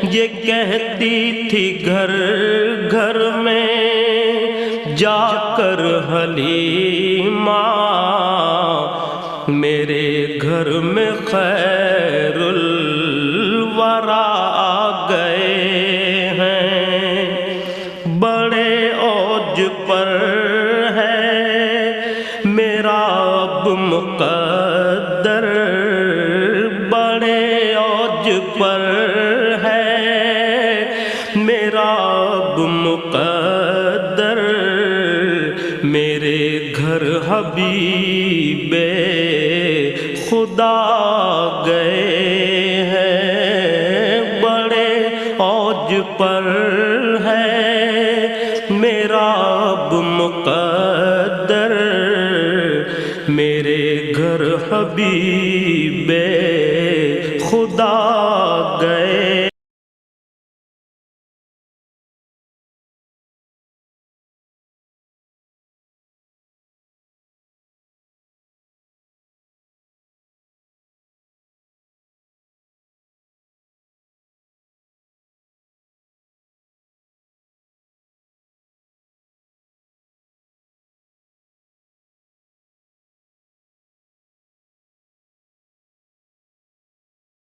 ये कहती थी घर घर में जाकर हलीमा, मेरे घर में खैरुल वरा आ गए हैं। बड़े औज पर है मेरा अब मुक़द्दर, बड़े औज पर है मेरा अब मुक़द्दर। मेरे घर हबीबे खुदा गए हैं। बड़े औज पर है मेरा अब मुक़द्दर, मेरे घर हबीब